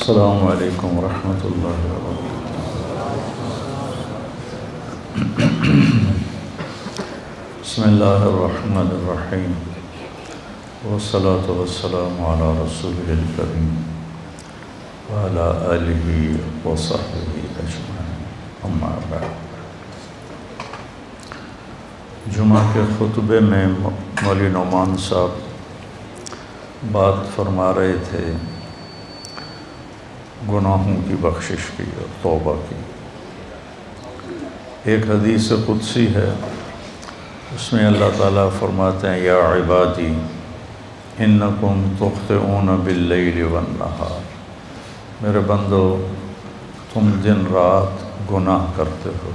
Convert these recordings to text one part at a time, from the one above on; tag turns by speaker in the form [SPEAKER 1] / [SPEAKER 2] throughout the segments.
[SPEAKER 1] السلام علیکم ورحمۃ اللہ وبرکاتہ۔ بسم اللہ الرحمن الرحیم، والصلاة والسلام علی رسول الکریم وعلی آلہ وصحبہ اجمعین، اما بعد۔ جمعہ کے خطبے میں مولوی نعمان صاحب بات فرما رہے تھے گناہوں کی بخشش کی اور توبہ کی۔ ایک حدیث قدسی ہے، اس میں اللہ تعالیٰ فرماتے ہیں یا عبادی انکم تخطئون باللیل والنہار، میرے بندو تم دن رات گناہ کرتے ہو،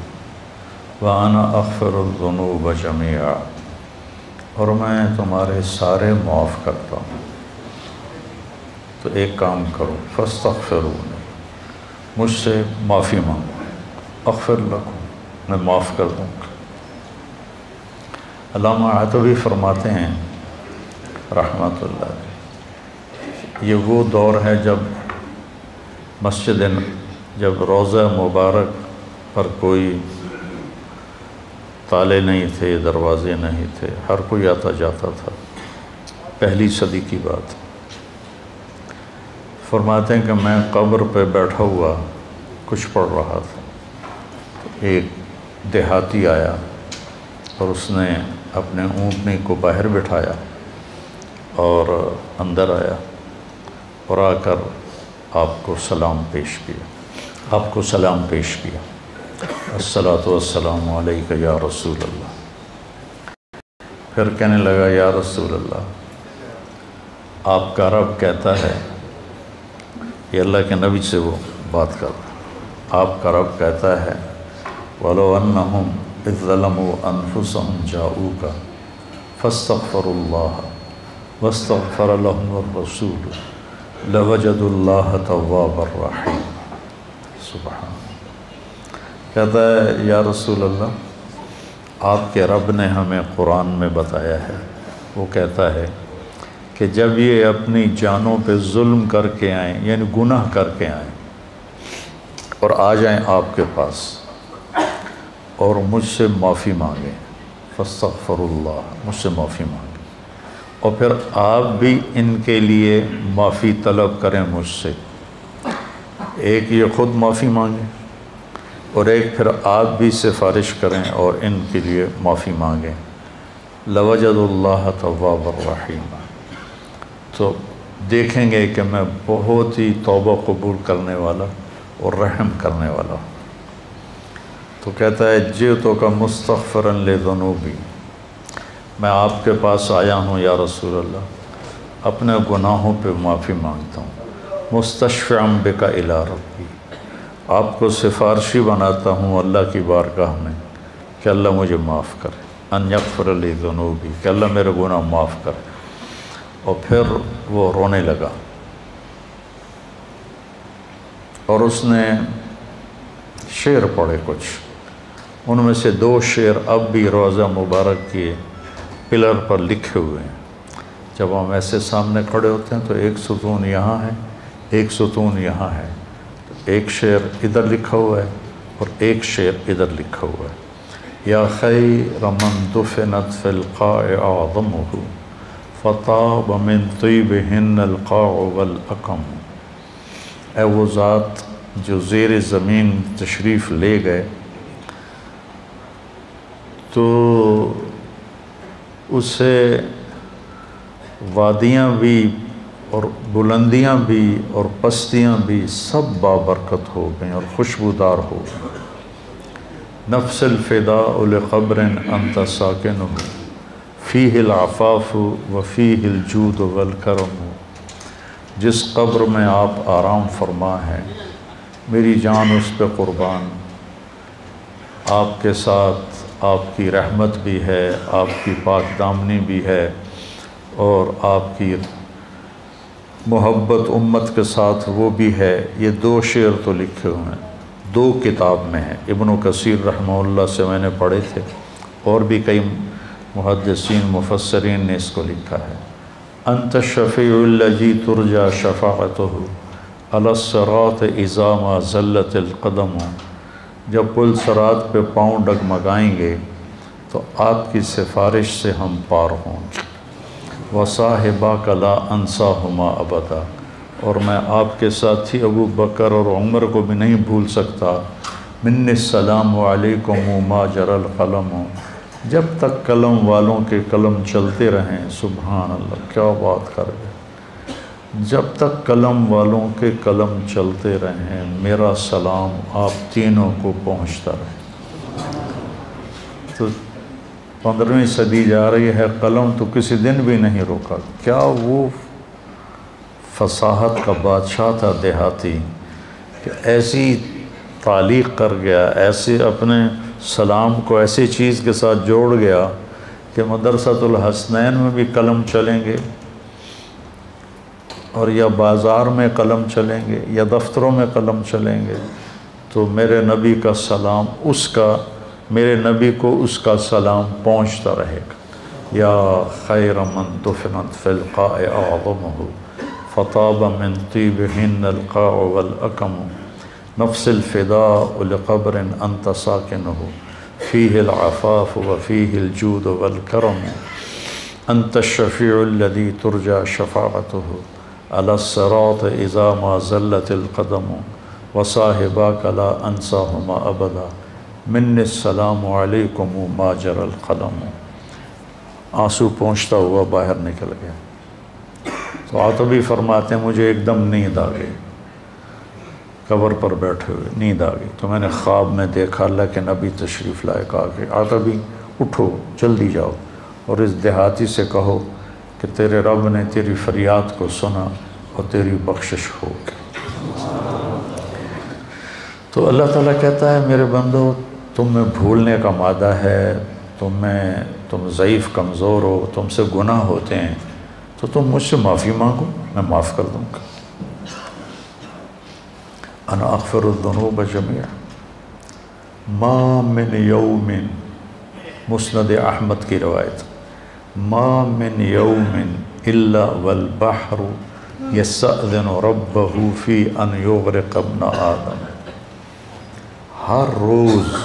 [SPEAKER 1] وَأَنَا أَغْفِرُ الذُّنُوبَ جَمِيعًا، اور میں تمہارے سارے معاف کرتا ہوں۔ تو ایک کام کرو، فاستغفرونی، مجھ سے معافی مانگو، اغفر لکم، میں معاف کر دوں گا۔ علامہ عتبی فرماتے ہیں رحمۃ اللہ علیہ، یہ وہ دور ہے جب روضہ مبارک پر کوئی تالے نہیں تھے، دروازے نہیں تھے، ہر کوئی آتا جاتا تھا، پہلی صدی کی بات۔ فرماتے ہیں کہ میں قبر پہ بیٹھا ہوا کچھ پڑھ رہا تھا، ایک دیہاتی آیا اور اس نے اپنے اونٹنی کو باہر بٹھایا اور اندر آیا اور آ کر آپ کو سلام پیش کیا، الصلاۃ والسلام علیک یا رسول اللہ۔ پھر کہنے لگا یا رسول اللہ، آپ کا رب کہتا ہے، یہ اللہ کے نبی سے وہ بات کر رہا، آپ کا رب کہتا ہے وَلَوْ أَنَّهُمْ إِذْ ظَلَمُوا أَنفُسَهُمْ جَاءُوكَ فَاسْتَغْفَرُوا اللَّهَ وَاسْتَغْفَرَ لَهُمُ الرَّسُولُ لَوَجَدُوا اللَّهَ تَوَّابًا رَحِيمًا۔ سبحان، کہتا ہے یا رسول اللہ، آپ کے رب نے ہمیں قرآن میں بتایا ہے، وہ کہتا ہے کہ جب یہ اپنی جانوں پہ ظلم کر کے آئیں، یعنی گناہ کر کے آئیں اور آ جائیں آپ کے پاس اور مجھ سے معافی مانگیں، فاستغفر اللہ، مجھ سے معافی مانگیں، اور پھر آپ بھی ان کے لیے معافی طلب کریں مجھ سے، ایک یہ خود معافی مانگیں اور ایک پھر آپ بھی سفارش کریں اور ان کے لیے معافی مانگیں، لَوَجَدُوا اللَّهَ تَوَّابًا رَحِيمًا، تو دیکھیں گے کہ میں بہت ہی توبہ قبول کرنے والا اور رحم کرنے والا ہوں۔ تو کہتا ہے جئتک مستغفرا لذنوبی، میں آپ کے پاس آیا ہوں یا رسول اللہ، اپنے گناہوں پہ معافی مانگتا ہوں، مستشفعا بک الی ربی، آپ کو سفارشی بناتا ہوں اللہ کی بارگاہ میں کہ اللہ مجھے معاف کرے، ان یغفر لی ذنوبی، کہ اللہ میرے گناہ معاف کرے۔ اور پھر وہ رونے لگا اور اس نے شعر پڑھے کچھ، ان میں سے 2 شعر اب بھی روضہ مبارک کے پلر پر لکھے ہوئے ہیں۔ جب ہم ایسے سامنے کھڑے ہوتے ہیں تو ایک ستون یہاں ہے، ایک ستون یہاں ہے، ایک شعر ادھر لکھا ہوا ہے اور ایک شعر ادھر لکھا ہوا ہے، یا خیر من دفنت فی القاع اعظمہ فطاب من طیبہن القاع والاکم، اے وہ ذات جو زیر زمین تشریف لے گئے تو اسے وادیاں بھی اور بلندیاں بھی اور پستیاں بھی سب بابرکت ہو گئیں اور خوشبودار ہو گئیں۔ نفس الفداء لقبر انت ساکنہ فیہ العفاف وفیہ الجود والکرم، جس قبر میں آپ آرام فرما ہیں میری جان اس پہ قربان، آپ کے ساتھ آپ کی رحمت بھی ہے، آپ کی پاک دامنی بھی ہے، اور آپ کی محبت امت کے ساتھ وہ بھی ہے۔ یہ 2 شعر تو لکھے ہوئے ہیں، 2 کتاب میں ہیں، ابن کثیر رحمہ اللہ سے میں نے پڑھے تھے، اور بھی کئی محدثین مفسرین نے اس کو لکھا ہے۔ انت الشفیع الذی ترجى شفاعتہ، علی الصراط اذا ما زلت القدم، جب پل صراط پہ پاؤں ڈگمگائیں گے تو آپ کی سفارش سے ہم پار ہوں گے۔ وصاحباک لا انساہما ابدا، اور میں آپ کے ساتھی ابو بکر اور عمر کو بھی نہیں بھول سکتا۔ من السلام علیکم ما جرى القلم، جب تک قلم والوں کے قلم چلتے رہیں۔ سبحان اللہ، کیا بات کر گئے، جب تک قلم والوں کے قلم چلتے رہیں میرا سلام آپ تینوں کو پہنچتا رہے۔ تو 15ویں صدی جا رہی ہے، قلم تو کسی دن بھی نہیں روکا۔ کیا وہ فصاحت کا بادشاہ تھا دیہاتی کہ ایسی تعلیق کر گیا، ایسے اپنے سلام کو ایسی چیز کے ساتھ جوڑ گیا کہ مدرسۃ الحسنین میں بھی قلم چلیں گے، اور یا بازار میں قلم چلیں گے یا دفتروں میں قلم چلیں گے، تو میرے نبی کا سلام میرے نبی کو اس کا سلام پہنچتا رہے گا۔ یا خیر من دفنت فی القاع اعظمہ فطاب من طیبہن القاع والاکم، نفس الفداء لقبر انت ساکنہ فیہ العفاف وفیہ الجود والکرم، انت الشفیع الذی ترجى شفاعتہ علی الصراط اذا ما زلت القدم، وصاحباک لا انساہما ابدا، من السلام علیکم ما جرى القلم۔ آنسو پہنچتا ہوا باہر نکل گیا۔ تو عاطبی فرماتے ہیں مجھے ایک دم نیند آ گئی، قبر پر بیٹھے ہوئے نیند آ گئی، تو میں نے خواب میں دیکھا اللہ کے نبی تشریف لائے، کہا کہ عاطبی اٹھو جلدی جاؤ اور اس دیہاتی سے کہو کہ تیرے رب نے تیری فریاد کو سنا اور تیری بخشش ہو گئی۔ تو اللہ تعالیٰ کہتا ہے میرے بندو تم میں بھولنے کا مادہ ہے، تم ضعیف کمزور ہو، تم سے گناہ ہوتے ہیں، تو تم مجھ سے معافی مانگو، میں معاف کر دوں گا۔ انا اغفر الذنوب جميعا ما من یوم، مسند احمد کی روایت، ما من یوم الا والبحر یستأذن ربہ فی ان یغرق ابن آدم، ہر روز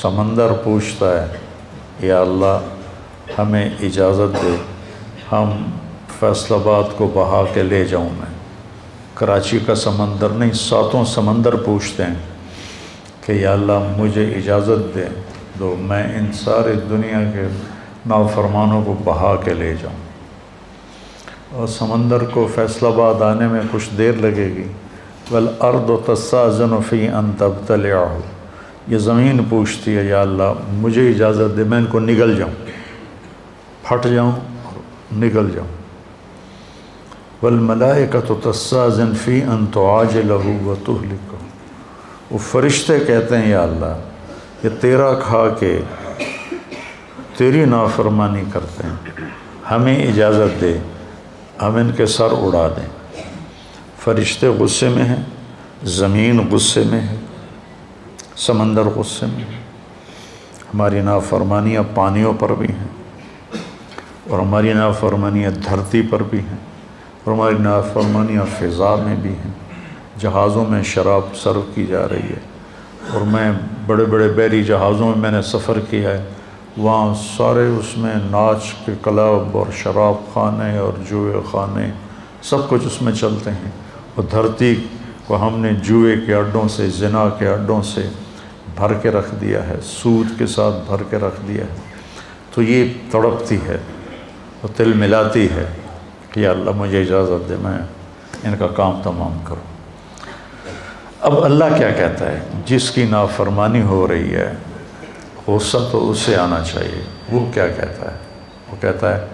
[SPEAKER 1] سمندر پوچھتا ہے یا اللہ ہمیں اجازت دے، ہم فیصل آباد کو بہا کے لے جاؤں میں۔ کراچی کا سمندر نہیں، 7 سمندر پوچھتے ہیں کہ یا اللہ مجھے اجازت دے دو، میں ان سارے دنیا کے نافرمانوں کو بہا کے لے جاؤں۔ اور سمندر کو فیصل آباد آنے میں کچھ دیر لگے گی۔ والارض تستأذن فی ان تبتلعہ، یہ زمین پوچھتی ہے یا اللہ مجھے اجازت دے میں ان کو نگل جاؤں، پھٹ جاؤں نگل جاؤں۔ والملائکۃ تستأذن فی ان تعاجلہ وتہلکہ، وہ فرشتے کہتے ہیں یا اللہ یہ تیرا کھا کے تیری نافرمانی کرتے ہیں، ہمیں اجازت دے ہم ان کے سر اڑا دیں۔ فرشتے غصے میں ہیں، زمین غصے میں ہے، سمندر غصے میں ہے، ہماری نافرمانیاں پانیوں پر بھی ہیں، اور ہماری نافرمانیاں دھرتی پر بھی ہیں، اور ہماری نافرمانیاں فضا میں بھی ہیں۔ جہازوں میں شراب سرو کی جا رہی ہے، اور میں بڑے بڑے بحری جہازوں میں نے سفر کیا ہے، وہاں سارے اس میں ناچ کے کلب اور شراب خانے اور جوئے خانے سب کچھ اس میں چلتے ہیں، اور دھرتی کو ہم نے جوئے کے اڈوں سے، زنا کے اڈوں سے بھر کے رکھ دیا ہے، سود کے ساتھ بھر کے رکھ دیا ہے۔ تو یہ تڑپتی ہے اور تل ملاتی ہے کہ یا اللہ مجھے اجازت دے میں ان کا کام تمام کروں۔ اب اللہ کیا کہتا ہے؟ جس کی نافرمانی ہو رہی ہے غصہ تو اسے آنا چاہیے۔ وہ کیا کہتا ہے؟ وہ کہتا ہے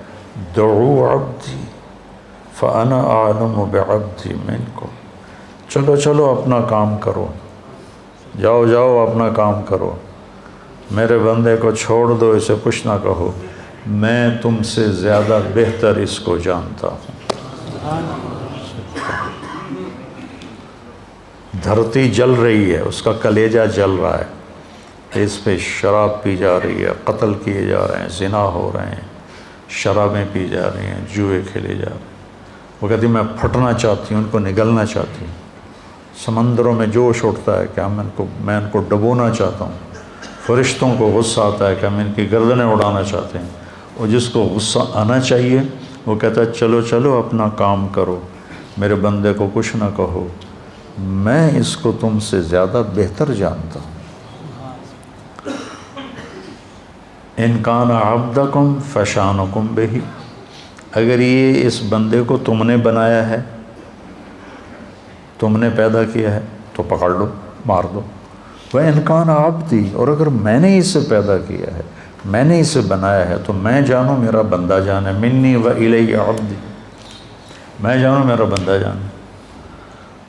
[SPEAKER 1] دعو عبدی فانا اعلم بعبدی منکم، چلو چلو اپنا کام کرو، جاؤ جاؤ اپنا کام کرو، میرے بندے کو چھوڑ دو، اسے کچھ نہ کہو، میں تم سے زیادہ بہتر اس کو جانتا ہوں۔ دھرتی جل رہی ہے، اس کا کلیجہ جل رہا ہے، اس پہ شراب پی جا رہی ہے، قتل کیے جا رہے ہیں، زنا ہو رہے ہیں، شرابیں پی جا رہی ہیں، جوئے کھیلے جا رہے ہیں۔ وہ کہتی میں پھٹنا چاہتی ہوں، ان کو نگلنا چاہتی ہوں، سمندروں میں جوش اٹھتا ہے کہ میں ان کو ڈبونا چاہتا ہوں، فرشتوں کو غصہ آتا ہے کہ ہم ان کی گردنیں اڑانا چاہتے ہیں، اور جس کو غصہ آنا چاہیے وہ کہتا ہے چلو چلو اپنا کام کرو، میرے بندے کو کچھ نہ کہو، میں اس کو تم سے زیادہ بہتر جانتا ہوں۔ ان کان عبدکم فشانکم بہ، اگر یہ اس بندے کو تم نے بنایا ہے، تم نے پیدا کیا ہے تو پکڑ لو، مار دو۔ وَإِنْ كَانَ عَبْدِي، اور اگر میں نے اسے پیدا کیا ہے، میں نے اسے بنایا ہے تو میں جانوں میرا بندہ جانے، منی وَإِلَيَّ عَبْدِي، میں جانوں میرا بندہ جانے۔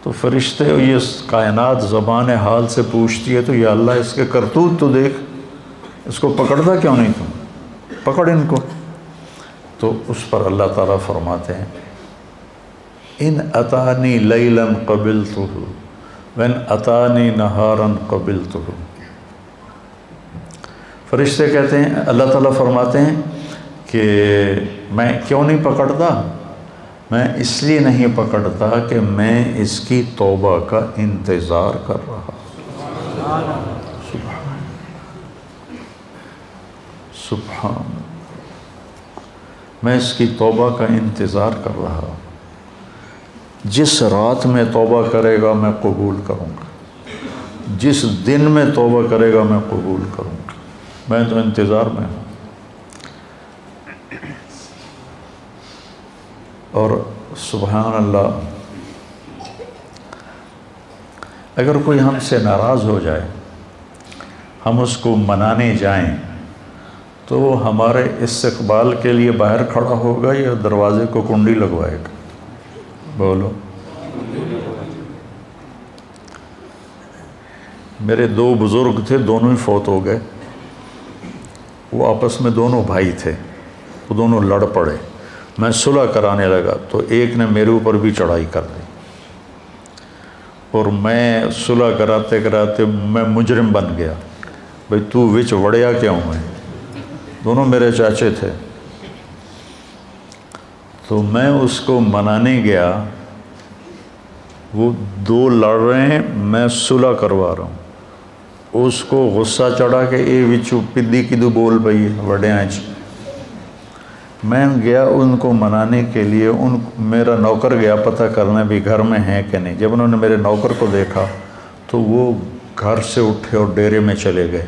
[SPEAKER 1] تو فرشتے یہ کائنات زبان حال سے پوچھتی ہے تو یا اللہ اس کے کرتوت تو دیکھ، اس کو پکڑتا کیوں نہیں تم، پکڑ ان کو۔ تو اس پر اللہ تعالیٰ فرماتے ہیں ان اتانی لیلا قبلتہ وان اتانی نہارا قبلتہ۔ فرشتے کہتے ہیں، اللہ تعالیٰ فرماتے ہیں کہ میں کیوں نہیں پکڑتا، میں اس لیے نہیں پکڑتا کہ میں اس کی توبہ کا انتظار کر رہا۔ سبحان، میں اس کی توبہ کا انتظار کر رہا۔ جس رات میں توبہ کرے گا میں قبول کروں گا، جس دن میں توبہ کرے گا میں قبول کروں گا، میں تو انتظار میں ہوں۔ اور سبحان اللہ، اگر کوئی ہم سے ناراض ہو جائے، ہم اس کو منانے جائیں تو وہ ہمارے استقبال کے لیے باہر کھڑا ہوگا یا دروازے کو کنڈی لگوائے گا؟ بولو۔ میرے دو بزرگ تھے، دونوں ہی فوت ہو گئے، وہ آپس میں دونوں بھائی تھے، وہ دونوں لڑ پڑے، میں صلح کرانے لگا تو ایک نے میرے اوپر بھی چڑھائی کر دی، اور میں صلح کراتے کراتے میں مجرم بن گیا، بھئی تو وچ وڑیا کیوں ہے؟ دونوں میرے چاچے تھے۔ تو میں اس کو منانے گیا، وہ دو لڑ رہے ہیں، میں صلح کروا رہا ہوں، اس کو غصہ چڑھا کہ اے وچو پدی کدو بول پئی وڈیاں چ۔ میں گیا ان کو منانے کے لیے، میرا نوکر گیا پتہ کرنے بھی گھر میں ہیں کہ نہیں۔ جب انہوں نے میرے نوکر کو دیکھا تو وہ گھر سے اٹھے اور ڈیرے میں چلے گئے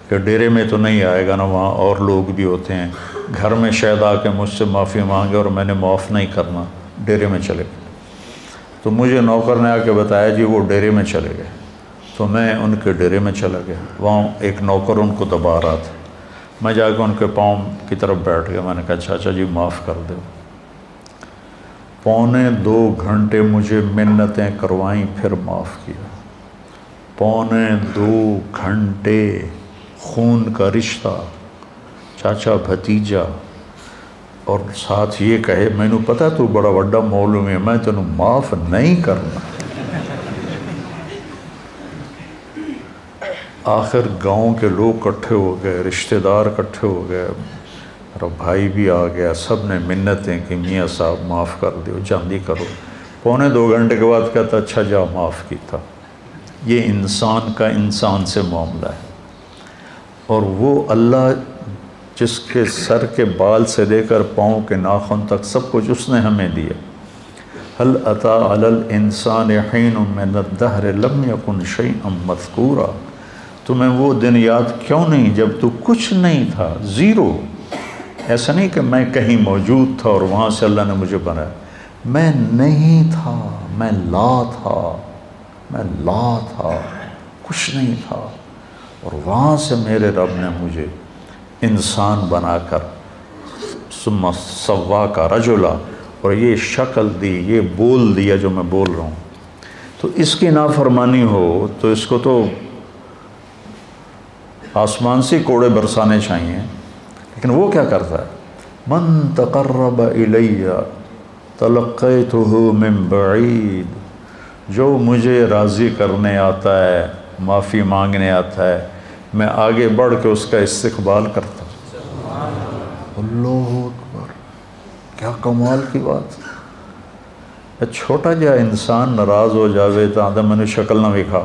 [SPEAKER 1] کہ ڈیرے میں تو نہیں آئے گا نا، وہاں اور لوگ بھی ہوتے ہیں، گھر میں شاید آ کے مجھ سے معافی مانگے اور میں نے معاف نہیں کرنا، ڈیرے میں چلے گئے۔ تو مجھے نوکر نے آ کے بتایا جی وہ ڈیرے میں چلے گئے، تو میں ان کے ڈیرے میں چلا گیا، وہاں ایک نوکر ان کو دبا رہا تھا، میں جا کے ان کے پاؤں کی طرف بیٹھ گیا، میں نے کہا چاچا جی معاف کر دو۔ 2.25 گھنٹے مجھے منتیں کروائیں، پھر معاف کیا۔ 2.25 گھنٹے خون کا رشتہ، چاچا بھتیجا، اور ساتھ یہ کہے میں نے پتا تو بڑا وڈا مولوی ہے، میں تینوں معاف نہیں کرنا۔ آخر گاؤں کے لوگ کٹھے ہو گئے، رشتہ دار کٹھے ہو گئے، میرا بھائی بھی آ گیا، سب نے منتیں کہ میاں صاحب معاف کر دیو، جلدی کرو۔ 2.25 گھنٹے کے بعد کہتا اچھا جا معاف کیتا۔ یہ انسان کا انسان سے معاملہ ہے، اور وہ اللہ جس کے سر کے بال سے لے کر پاؤں کے ناخن تک سب کچھ اس نے ہمیں دیا۔ هل اتى على الانسان حين من الدهر لم يكن شيئا مذكورا، تمہیں وہ دن یاد کیوں نہیں جب تو کچھ نہیں تھا، زیرو۔ ایسا نہیں کہ میں کہیں موجود تھا اور وہاں سے اللہ نے مجھے بنایا، میں نہیں تھا، میں لا تھا، میں لا تھا، کچھ نہیں تھا، اور وہاں سے میرے رب نے مجھے انسان بنا کر ثم سواک رجلا، اور یہ شکل دی، یہ بول دیا جو میں بول رہا ہوں۔ تو اس کی نافرمانی ہو تو اس کو تو آسمان سے کوڑے برسانے چاہیے، لیکن وہ کیا کرتا ہے؟ من تقرب الی تلقیتہ من بعید، جو مجھے راضی کرنے آتا ہے، معافی مانگنے آتا ہے، میں آگے بڑھ کے اس کا استقبال کرتا ہوں۔ اللہ اکبر، کیا کمال کی بات! چھوٹا جا انسان ناراض ہو جاوے تو آدھا میں نے شکل نہ وکھا۔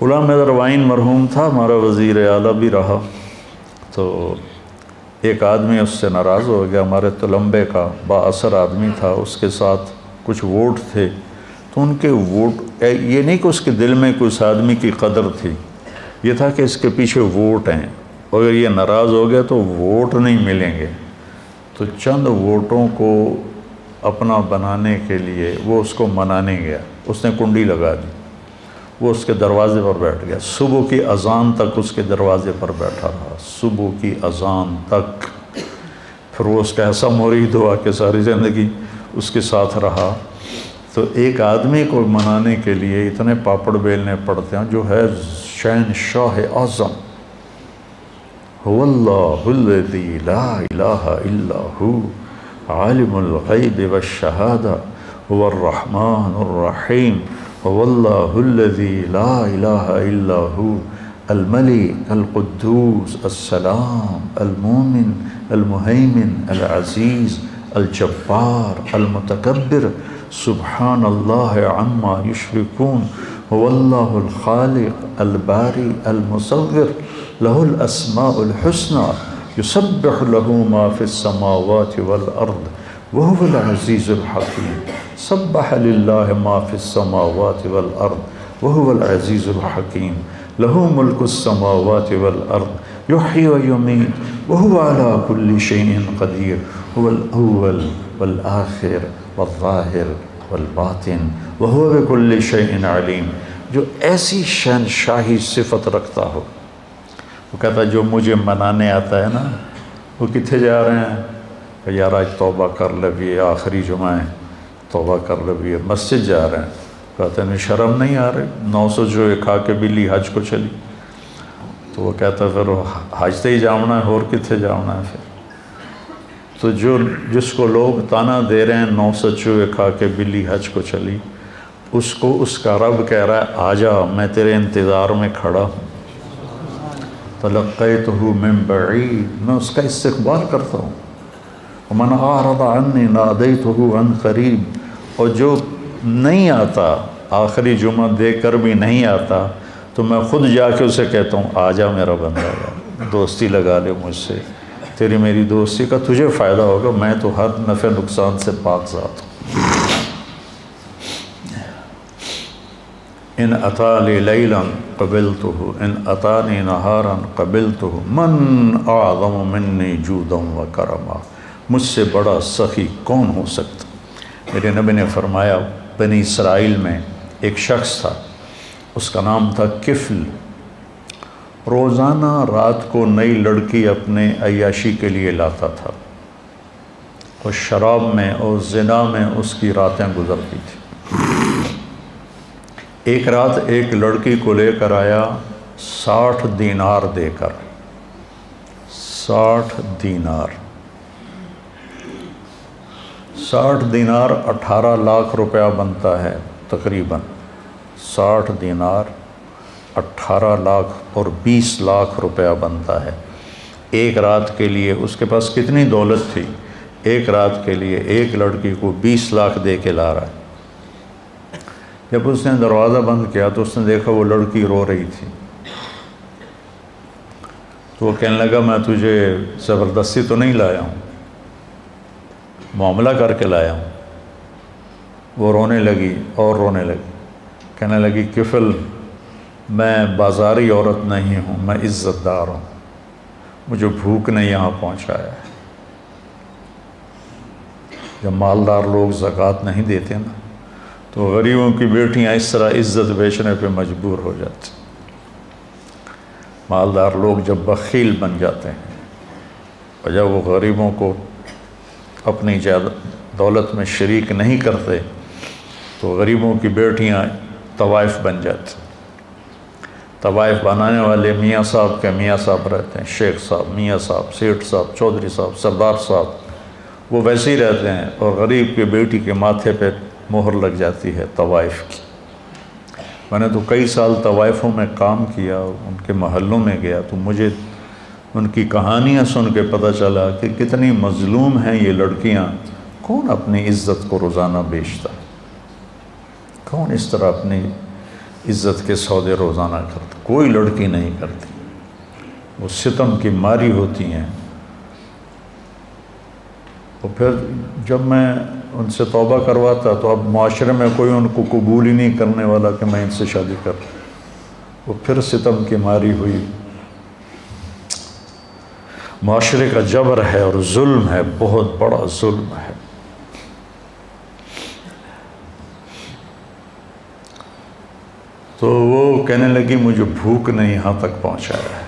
[SPEAKER 1] غلام حیدر وائن مرحوم تھا، ہمارا وزیر اعلیٰ بھی رہا، تو ایک آدمی اس سے ناراض ہو گیا، ہمارے تلمبے کا با اثر آدمی تھا، اس کے ساتھ کچھ ووٹ تھے، تو ان کے ووٹ، یہ نہیں کہ اس کے دل میں کوئی اس آدمی کی قدر تھی، یہ تھا کہ اس کے پیچھے ووٹ ہیں، اگر یہ ناراض ہو گیا تو ووٹ نہیں ملیں گے، تو چند ووٹوں کو اپنا بنانے کے لیے وہ اس کو منانے گیا، اس نے کنڈی لگا دی، وہ اس کے دروازے پر بیٹھ گیا، صبح کی اذان تک اس کے دروازے پر بیٹھا رہا، صبح کی اذان تک، پھر وہ اس کا ایسا مرید ہوا کہ ساری زندگی اس کے ساتھ رہا۔ تو ایک آدمی کو منانے کے لیے اتنے پاپڑ بیلنے پڑتے ہیں، جو ہے شہنشاہ اعظم، هو اللہ الذی لا الہ الا ہو عالم الغیب والشہادہ هو الرحمن الرحیم هو اللہ الذی لا الہ الا ہو الملک القدوس السلام المومن المہیمن العزیز الجبار المتکبر سبحان اللہ عما یشرکون هو اللہ الخالق الباری المصور له الاسماء الحسنى يسبح له ما في السماوات والارض وهو العزيز الحكيم سبح لله ما في السماوات والارض وهو العزيز الحكيم له ملك السماوات والارض يحيي ويميت وهو على كل شيء قدير هو الاول والآخر والظاہر والباطن وهو بكل شيء عليم۔ جو ایسی شہنشاہی صفت رکھتا ہو، وہ کہتا ہے جو مجھے منانے آتا ہے نا، وہ کتنے جا رہے ہیں کہ یار آج توبہ کر لے بھی، آخری جمعہ ہے، توبہ کر لے بھی، مسجد جا رہے ہیں، کہتے ہیں شرم نہیں آ رہی، 900 جو کھا کے بلی حج کو چلی، تو وہ کہتا ہے پھر حج تے ہی جاؤنا ہے، اور کتنے جاؤنا ہے پھر؟ تو جس کو لوگ تانا دے رہے ہیں 900 چوہے کھا کے بلی حج کو چلی، اس کو اس کا رب کہہ رہا ہے آجا، میں تیرے انتظار میں کھڑا ہوں، تلقیتہ من بعید، میں اس کا استقبال کرتا ہوں، ومن اعرض عنی نادیتہ عن قریب، اور جو نہیں آتا، آخری جمعہ دے کر بھی نہیں آتا، تو میں خود جا کے اسے کہتا ہوں آجا میرا بندہ، دوستی لگا لے مجھ سے، تیری میری دوستی کا تجھے فائدہ ہوگا، میں تو ہر نفع نقصان سے پاک ذات ہوں۔ ان اتالی لیلا قبلتہ ان اتانی نہارا قبلتہ من اعظم منی جودا و کرما، مجھ سے بڑا سخی کون ہو سکتا؟ میرے نبی نے فرمایا بنی اسرائیل میں ایک شخص تھا، اس کا نام تھا کفل، روزانہ رات کو نئی لڑکی اپنے عیاشی کے لیے لاتا تھا، اور شراب میں اور زنا میں اس کی راتیں گزرتی تھی۔ ایک رات ایک لڑکی کو لے کر آیا 60 دینار دے کر، 60 دینار، 60 دینار 18 لاکھ روپیہ بنتا ہے تقریباً، 60 دینار 18 لاکھ اور 20 لاکھ روپیہ بنتا ہے۔ ایک رات کے لیے اس کے پاس کتنی دولت تھی، ایک رات کے لیے ایک لڑکی کو 20 لاکھ دے کے لا رہا ہے۔ جب اس نے دروازہ بند کیا تو اس نے دیکھا وہ لڑکی رو رہی تھی، تو وہ کہنے لگا میں تجھے زبردستی تو نہیں لایا ہوں، معاملہ کر کے لایا ہوں۔ وہ رونے لگی اور رونے لگی، کہنے لگی کفل میں بازاری عورت نہیں ہوں، میں عزت دار ہوں، مجھے بھوک نے یہاں پہنچایا ہے۔ جب مالدار لوگ زکوٰۃ نہیں دیتے نا، تو غریبوں کی بیٹیاں اس طرح عزت بیچنے پہ مجبور ہو جاتی۔ مالدار لوگ جب بخیل بن جاتے ہیں اور جب وہ غریبوں کو اپنی دولت میں شریک نہیں کرتے، تو غریبوں کی بیٹیاں طوائف بن جاتی۔ طوائف بنانے والے میاں صاحب کے میاں صاحب رہتے ہیں، شیخ صاحب، میاں صاحب، سیٹھ صاحب، چودھری صاحب، سردار صاحب، وہ ویسے ہی رہتے ہیں، اور غریب کی بیٹی کے ماتھے پہ مہر لگ جاتی ہے طوائف کی۔ میں نے تو کئی سال طوائفوں میں کام کیا، ان کے محلوں میں گیا، تو مجھے ان کی کہانیاں سن کے پتہ چلا کہ کتنی مظلوم ہیں یہ لڑکیاں کون اپنی عزت کو روزانہ بیچتا؟ کون اس طرح اپنی عزت کے سودے روزانہ کرتا؟ کوئی لڑکی نہیں کرتی، وہ ستم کی ماری ہوتی ہیں۔ اور پھر جب میں ان سے توبہ کرواتا تو اب معاشرے میں کوئی ان کو قبول ہی نہیں کرنے والا کہ میں ان سے شادی کر، وہ پھر ستم کی ماری ہوئی۔ معاشرے کا جبر ہے اور ظلم ہے، بہت بڑا ظلم ہے۔ تو وہ کہنے لگی مجھے بھوک نے یہاں تک پہنچایا ہے۔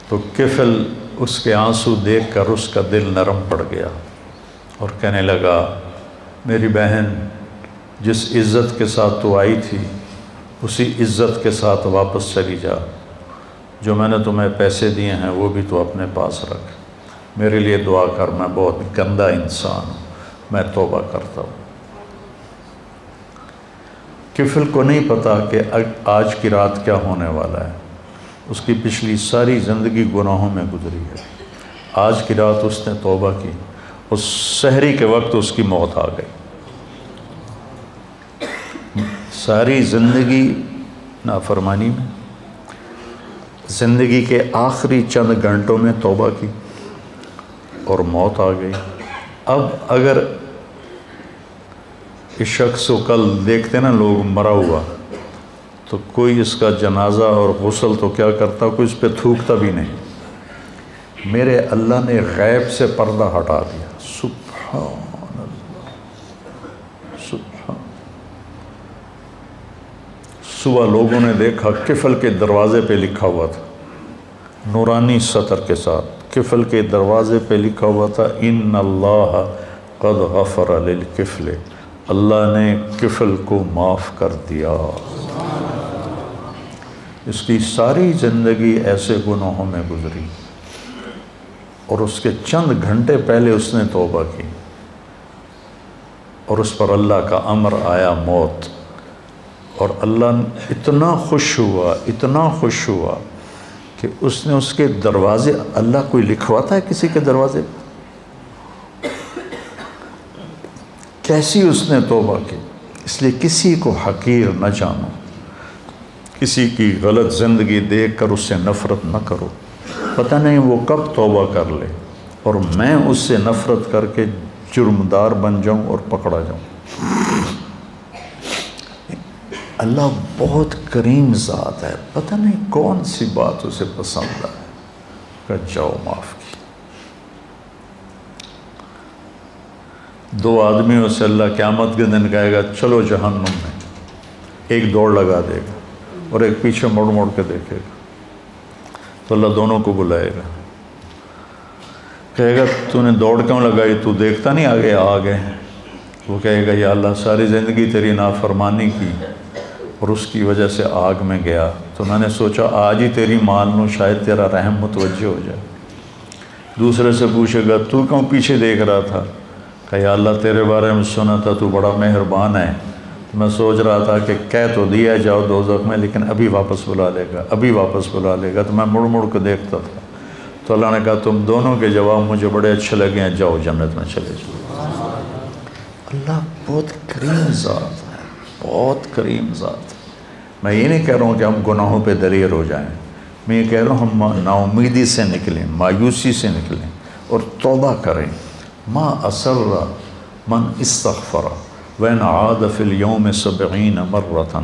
[SPEAKER 1] تو کفل اس کے آنسو دیکھ کر اس کا دل نرم پڑ گیا اور کہنے لگا میری بہن، جس عزت کے ساتھ تو آئی تھی اسی عزت کے ساتھ واپس چلی جا، جو میں نے تمہیں پیسے دیے ہیں وہ بھی تو اپنے پاس رکھ، میرے لیے دعا کر، میں بہت گندا انسان ہوں، میں توبہ کرتا ہوں۔ کفل کو نہیں پتا کہ آج کی رات کیا ہونے والا ہے، اس کی پچھلی ساری زندگی گناہوں میں گزری ہے۔ آج کی رات اس نے توبہ کی، اس سحری کے وقت اس کی موت آ گئی۔ ساری زندگی نافرمانی میں، زندگی کے آخری چند گھنٹوں میں توبہ کی اور موت آ گئی۔ اب اگر اس شخص کو کل دیکھتے نا لوگ مرا ہوا، تو کوئی اس کا جنازہ اور غسل تو کیا کرتا، کوئی اس پہ تھوکتا بھی نہیں۔ میرے اللہ نے غیب سے پردہ ہٹا دیا، سبحان اللہ، سبحان۔ صبح لوگوں نے دیکھا کفل کے دروازے پہ لکھا ہوا تھا، نورانی سطر کے ساتھ کفل کے دروازے پہ لکھا ہوا تھا ان اللہ قد غفر للکفل، اللہ نے کفل کو معاف کر دیا۔ اس کی ساری زندگی ایسے گناہوں میں گزری اور اس کے چند گھنٹے پہلے اس نے توبہ کی اور اس پر اللہ کا امر آیا موت، اور اللہ اتنا خوش ہوا، اتنا خوش ہوا کہ اس نے اس کے دروازے، اللہ کوئی لکھواتا ہے کسی کے دروازے پہ؟ کیسی اس نے توبہ کی۔ اس لیے کسی کو حقیر نہ جانو، کسی کی غلط زندگی دیکھ کر اس سے نفرت نہ کرو، پتہ نہیں وہ کب توبہ کر لے اور میں اس سے نفرت کر کے جرمدار بن جاؤں اور پکڑا جاؤں۔ اللہ بہت کریم ذات ہے، پتہ نہیں کون سی بات اسے پسند ہے کہ جاؤ معاف کی۔ دو آدمیوں سے اللہ قیامت کے دن کہے گا چلو جہنم میں، ایک دوڑ لگا دے گا اور ایک پیچھے مڑ مڑ کے دیکھے گا، تو اللہ دونوں کو بلائے گا، کہے گا تو نے دوڑ کیوں لگائی، تو دیکھتا نہیں آگے آگے؟ وہ کہے گا یا اللہ ساری زندگی تیری نافرمانی کی اور اس کی وجہ سے آگ میں گیا، تو میں نے سوچا آج ہی تیری مان لوں، شاید تیرا رحم متوجہ ہو جائے۔ دوسرے سے پوچھے گا تو کیوں پیچھے دیکھ رہا تھا، کہ یا اللہ تیرے بارے میں سنا تھا تو بڑا مہربان ہے، میں سوچ رہا تھا کہ کہہ تو دیا جاؤ دوزخ میں لیکن ابھی واپس بلا لے گا، ابھی واپس بلا لے گا، تو میں مڑ مڑ کے دیکھتا تھا۔ تو اللہ نے کہا تم دونوں کے جواب مجھے بڑے اچھے لگے ہیں، جاؤ جنت میں چلے جاؤ۔ اللہ بہت کریم ذات ہے، بہت کریم ذات ہے۔ میں یہ نہیں کہہ رہا ہوں کہ ہم گناہوں پہ دلیر ہو جائیں، میں یہ کہہ رہا ہوں ہم نا امیدی سے نکلیں، مایوسی سے نکلیں اور توبہ کریں۔ ما اسر من استغفر وین عاد فی اليوم 70 مرۃ،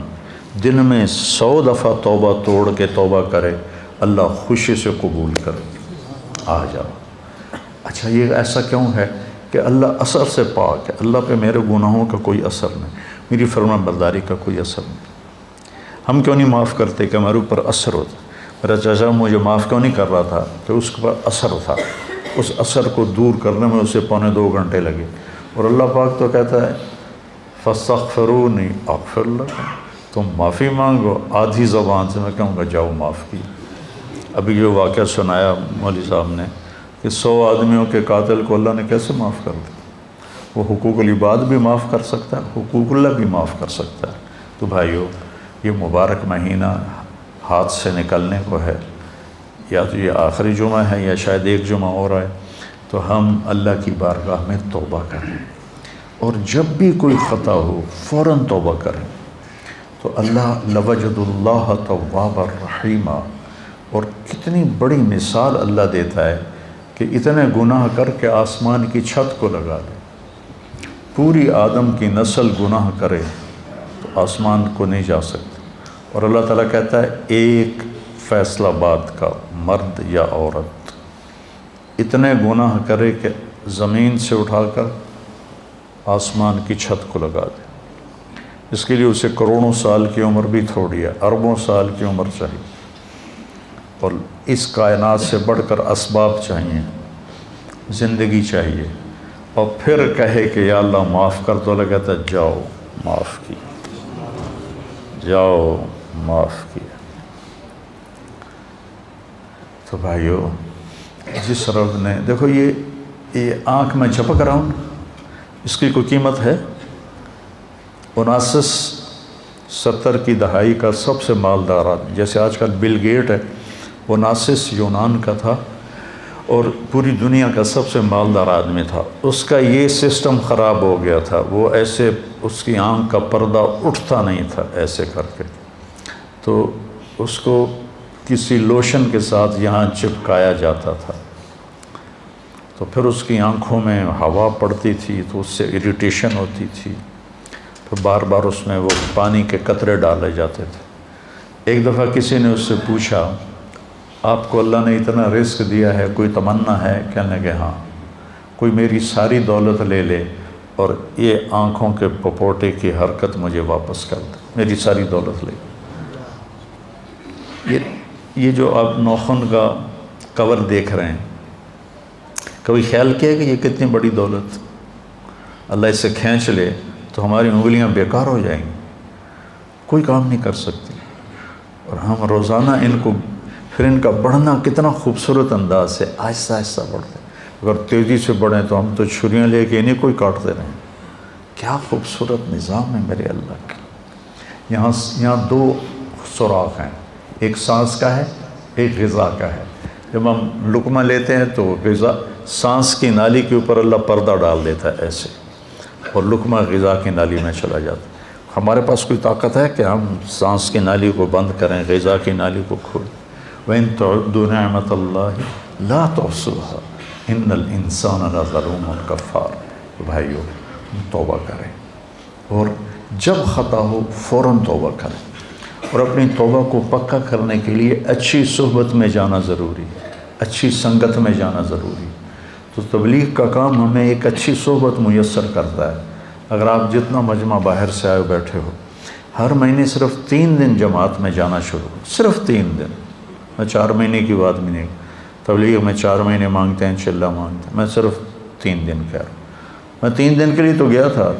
[SPEAKER 1] دن میں 100 دفعہ توبہ توڑ کے توبہ کرے، اللہ خوشی سے قبول کرے۔ آ جاؤ۔ اچھا یہ ایسا کیوں ہے کہ اللہ اثر سے پاک ہے، اللہ پہ میرے گناہوں کا کوئی اثر نہیں، میری فرما برداری کا کوئی اثر نہیں۔ ہم کیوں نہیں معاف کرتے کہ ہمارے اوپر اثر ہوتا؟ میرا چاچا مجھے معاف کیوں نہیں کر رہا تھا کہ اس کے پر اثر تھا، اس اثر کو دور کرنے میں اسے 2.25 گھنٹے لگے، اور اللہ پاک تو کہتا ہے فاستغفرونی اغفر لکم، تم معافی مانگو، آدھی زبان سے میں کہوں گا جاؤ معاف کی۔ ابھی جو واقعہ سنایا مولوی صاحب نے کہ 100 آدمیوں کے قاتل کو اللہ نے کیسے معاف کر دیا، وہ حقوق العباد بھی معاف کر سکتا ہے، حقوق اللہ بھی معاف کر سکتا ہے۔ تو بھائیو یہ مبارک مہینہ ہاتھ سے نکلنے کو ہے، یا تو یہ آخری جمعہ ہے یا شاید ایک جمعہ اور ہے، تو ہم اللہ کی بارگاہ میں توبہ کریں۔ اور جب بھی کوئی خطا ہو فوراً توبہ کریں تو اللہ لوجد اللہ توابا رحیما. اور کتنی بڑی مثال اللہ دیتا ہے کہ اتنے گناہ کر کے آسمان کی چھت کو لگا دے. پوری آدم کی نسل گناہ کرے تو آسمان کو نہیں جا سکتے. اور اللہ تعالیٰ کہتا ہے ایک فیصلہ بات کا مرد یا عورت اتنے گناہ کرے کہ زمین سے اٹھا کر آسمان کی چھت کو لگا دے. اس کے لیے اسے کروڑوں سال کی عمر بھی تھوڑی ہے، اربوں سال کی عمر چاہیے، اور اس کائنات سے بڑھ کر اسباب چاہیے، زندگی چاہیے، اور پھر کہے کہ یا اللہ معاف کر. تو اللہ کہتا ہے جاؤ معاف کیا، جاؤ معاف کیا. تو بھائیو، جس رب نے دیکھو یہ آنکھ میں چپک رہا ہوں، اس کی کوئی قیمت ہے؟ 1970 کی دہائی کا سب سے مالدار آدمی، جیسے آج کل بل گیٹ ہے، 19 یونان کا تھا اور پوری دنیا کا سب سے مالدار آدمی تھا. اس کا یہ سسٹم خراب ہو گیا تھا، وہ ایسے اس کی آنکھ کا پردہ اٹھتا نہیں تھا ایسے کر کے، تو اس کو کسی لوشن کے ساتھ یہاں چپکایا جاتا تھا. تو پھر اس کی آنکھوں میں ہوا پڑتی تھی تو اس سے اریٹیشن ہوتی تھی، پھر بار بار اس میں وہ پانی کے قطرے ڈالے جاتے تھے. ایک دفعہ کسی نے اس سے پوچھا آپ کو اللہ نے اتنا رزق دیا ہے، کوئی تمنا ہے؟ کہنے کہ ہاں، کوئی میری ساری دولت لے لے اور یہ آنکھوں کے پپوٹے کی حرکت مجھے واپس کر دے، میری ساری دولت لے. یہ جو آپ ناخن کا کور دیکھ رہے ہیں، کبھی خیال کیا کہ یہ کتنی بڑی دولت، اللہ اسے کھینچ لے تو ہماری انگلیاں بیکار ہو جائیں گی، کوئی کام نہیں کر سکتی. اور ہم روزانہ ان کو، پھر ان کا بڑھنا کتنا خوبصورت انداز سے آہستہ آہستہ بڑھتے ہیں. اگر تیزی سے بڑھیں تو ہم تو چھریاں لے کے انہیں کوئی کاٹتے رہیں. کیا خوبصورت نظام ہے میرے اللہ کا. یہاں 2 سوراخ ہیں، ایک سانس کا ہے، ایک غذا کا ہے. جب ہم لقمہ لیتے ہیں تو غذا سانس کی نالی کے اوپر اللہ پردہ ڈال دیتا ہے ایسے، اور لقمہ غذا کی نالی میں چلا جاتا ہے. ہمارے پاس کوئی طاقت ہے کہ ہم سانس کی نالی کو بند کریں، غذا کی نالی کو کھولیں؟ وَإِن تَعُدُّوا نِعْمَةَ اللَّهِ لَا تُحْصُوهَا إِنَّ الْإِنسَانَ لَظَلُومٌ كَفَّارٌ. بھائیو، توبہ کریں، اور جب خطا ہو فوراً توبہ کریں، اور اپنی توبہ کو پکا کرنے کے لیے اچھی صحبت میں جانا ضروری ہے، اچھی سنگت میں جانا ضروری ہے. تو تبلیغ کا کام ہمیں ایک اچھی صحبت میسر کرتا ہے. اگر آپ جتنا مجمع باہر سے آئے بیٹھے ہو، ہر مہینے صرف 3 دن جماعت میں جانا شروع، صرف 3 دن. میں 4 مہینے کی بات بھی نہیں، تبلیغ میں 4 مہینے مانگتے ہیں، چلہ مانگتے ہیں، میں صرف 3 دن کہہ رہا ہوں. میں 3 دن کے لیے تو گیا تھا،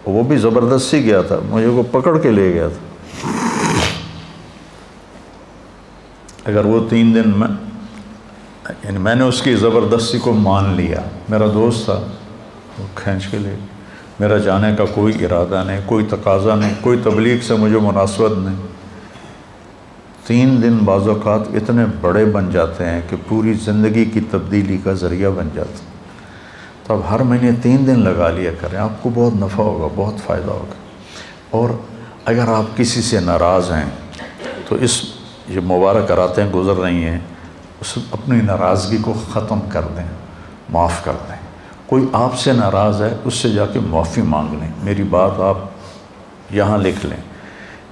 [SPEAKER 1] وہ بھی زبردستی گیا تھا، مجھے کو پکڑ کے لے گیا تھا. اگر وہ 3 دن میں نے اس کی زبردستی کو مان لیا، میرا دوست تھا، وہ کھینچ کے لے، میرا جانے کا کوئی ارادہ نہیں، کوئی تقاضا نہیں، کوئی تبلیغ سے مجھے مناسبت نہیں. 3 دن بعض اوقات اتنے بڑے بن جاتے ہیں کہ پوری زندگی کی تبدیلی کا ذریعہ بن جاتے ہیں. تو اب ہر مہینے 3 دن لگا لیا کریں، آپ کو بہت نفع ہوگا، بہت فائدہ ہوگا. اور اگر آپ کسی سے ناراض ہیں تو یہ مبارک راتیں گزر رہی ہیں، اپنی ناراضگی کو ختم کر دیں، معاف کر دیں. کوئی آپ سے ناراض ہے، اس سے جا کے معافی مانگ لیں. میری بات آپ یہاں لکھ لیں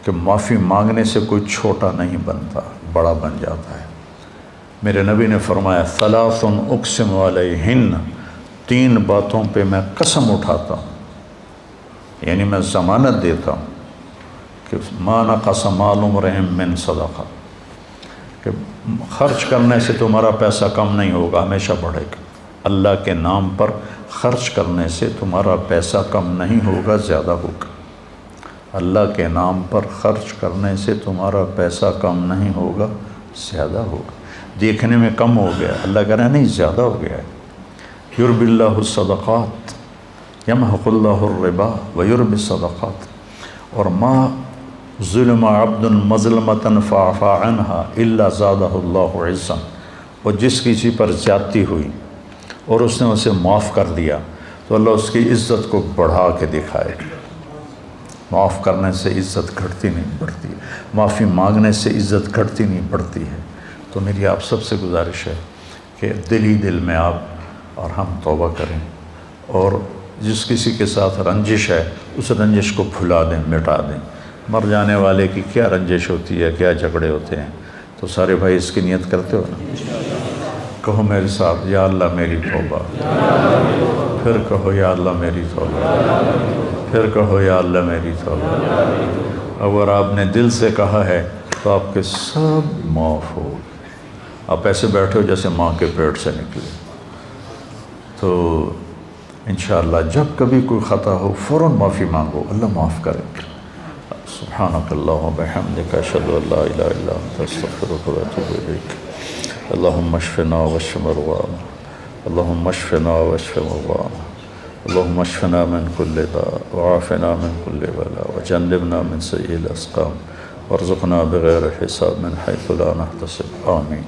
[SPEAKER 1] کہ معافی مانگنے سے کوئی چھوٹا نہیں بنتا، بڑا بن جاتا ہے. میرے نبی نے فرمایا ثلاث اقسم علیہن، 3 باتوں پہ میں قسم اٹھاتا ہوں، یعنی میں ضمانت دیتا ہوں کہ ما نقص مال امرئ من صدقہ، کہ خرچ کرنے سے تمہارا پیسہ کم نہیں ہوگا، ہمیشہ بڑھے گا. اللہ کے نام پر خرچ کرنے سے تمہارا پیسہ کم نہیں ہوگا، زیادہ ہوگا. اللہ کے نام پر خرچ کرنے سے تمہارا پیسہ کم نہیں ہوگا، زیادہ ہوگا. دیکھنے میں کم ہو گیا، اللہ کہہ رہا ہے نہیں، زیادہ ہو گیا ہے. یربی اللہ الصدقات یمحق اللہ الربا ویربی الصدقات. اور ما ظلم عبد مظلمۃ فاعفى عنها الا زادہ اللہ عزا. اور جس کسی پر زیادتی ہوئی اور اس نے اسے معاف کر دیا تو اللہ اس کی عزت کو بڑھا کے دکھائے گا۔ معاف کرنے سے عزت گھٹتی نہیں بڑھتی، معافی مانگنے سے عزت گھٹتی نہیں بڑھتی ہے۔ تو میری آپ سب سے گزارش ہے کہ دل ہی دل میں آپ اور ہم توبہ کریں، اور جس کسی کے ساتھ رنجش ہے اس رنجش کو بھلا دیں، مٹا دیں۔ مر جانے والے کی کیا رنجش ہوتی ہے، کیا جھگڑے ہوتے ہیں، تو سارے بھائی اس کی نیت کرتے ہو نا؟ کہو میرے ساتھ، یا اللہ میری توبہ، پھر کہو یا اللہ میری توبہ، پھر کہو یا اللہ میری توبہ۔ اگر آپ نے دل سے کہا ہے تو آپ کے سب معاف ہو۔ آپ ایسے بیٹھے ہو جیسے ماں کے پیٹ سے نکلے۔ تو انشاءاللہ جب کبھی کوئی خطا ہو فوراً معافی مانگو، اللہ معاف کرے۔ سبحانک اللہم و بحمدک، اشہد ان لا الہ الا انت، استغفرک و اتوب الیک۔ اللہم اشفنا واشف مرضانا، اللہم اشفنا واشف مرضانا، اللہم اشفنا من کل داء وعافنا من کل بلاء وجنبنا من سیئ الاسقام وارزقنا بغیر حساب من حیث لا نحتسب، آمین۔